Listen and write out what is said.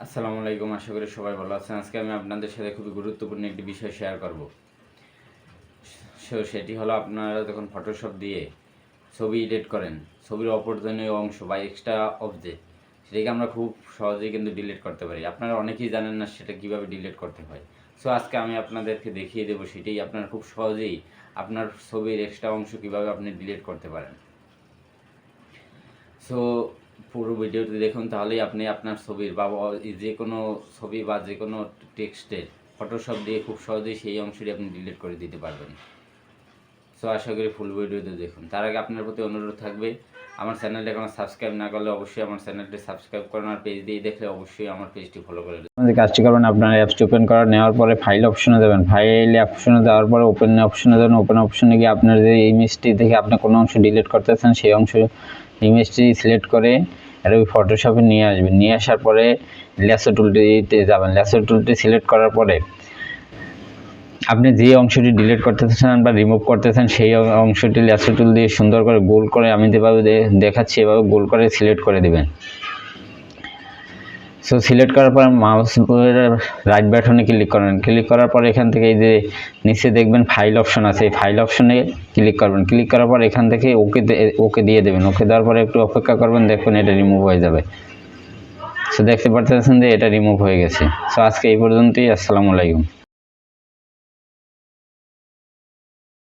আসসালামু আলাইকুম, আশা করি সবাই ভালো আছেন। আজকে আমি আপনাদের সাথে খুবই গুরুত্বপূর্ণ একটি বিষয় শেয়ার করব। সেটি হলো, আপনারা যখন ফটোশপ দিয়ে ছবি এডিট করেন, ছবির অপ্রয়োজনীয় অংশ বা এক্সট্রা অবজেক্ট, সেটাকে আমরা খুব সহজেই কিন্তু ডিলিট করতে পারি। আপনারা অনেকেই জানেন না সেটা কীভাবে ডিলিট করতে হয়। সো আজকে আমি আপনাদেরকে দেখিয়ে দেবো, সেটাই আপনারা খুব সহজেই আপনার ছবির এক্সট্রা অংশ কীভাবে আপনি ডিলিট করতে পারেন। সো পুরো ভিডিওটি দেখুন, তাহলেই আপনি আপনার ছবির বা যে কোনো ছবি বা যে কোনো টেক্সটের ফটোশপ দিয়ে খুব সহজেই সেই অংশটি আপনি ডিলিট করে দিতে পারবেন। সো আশা করি ফুল ভিডিওতে দেখুন। তার আগে আপনার প্রতি অনুরোধ থাকবে, আমার চ্যানেলটি এখনো সাবস্ক্রাইব না করলে অবশ্যই আমার চ্যানেলটি সাবস্ক্রাইব করুন, আর পেজ দিয়ে দেখলে অবশ্যই আমার পেজটি ফলো করে দেবেন। যে কাজটি করবেন, আপনার অ্যাপসটি ওপেন করে নেওয়ার পরে ফাইল অপশনে যাবেন। ফাইল অপশনে যাওয়ার পরে ওপেন অপশনে যাবেন। ওপেন অপশনে গিয়ে আপনার যে ইমেজটি থেকে আপনি কোনো অংশ ডিলিট করতেছেন সেই অংশ ইমেজটি সিলেক্ট করে এটা ওই ফটোশপে নিয়ে আসবেন। নিয়ে আসার পরে ল্যাসো টুলটিতে যাবেন। ল্যাসো টুলটি সিলেক্ট করার পরে আপনি যে অংশটি ডিলিট করতেছেন বা রিমুভ করতেছেন সেই অংশটি ল্যাসো টুল দিয়ে সুন্দর করে গোল করে, আমি যেভাবে দেখাচ্ছি এভাবে গোল করে সিলেক্ট করে দিবেন। সো সিলেক্ট করার পর মাউস রাইট বাটনে ক্লিক করবেন। ক্লিক করার পর এখান থেকে এই যে নিচে দেখবেন ফাইল অপশন আছে, এই ফাইল অপশনে ক্লিক করবেন। ক্লিক করার পর এখান থেকে ওকে দিয়ে দেবেন। ওকে দেওয়ার পরে একটু অপেক্ষা করবেন, দেখবেন এটা রিমুভ হয়ে যাবে। সো দেখতে পাচ্ছেন যে এটা রিমুভ হয়ে গেছে। সো আজকে এই পর্যন্তই। আসসালামু আলাইকুম।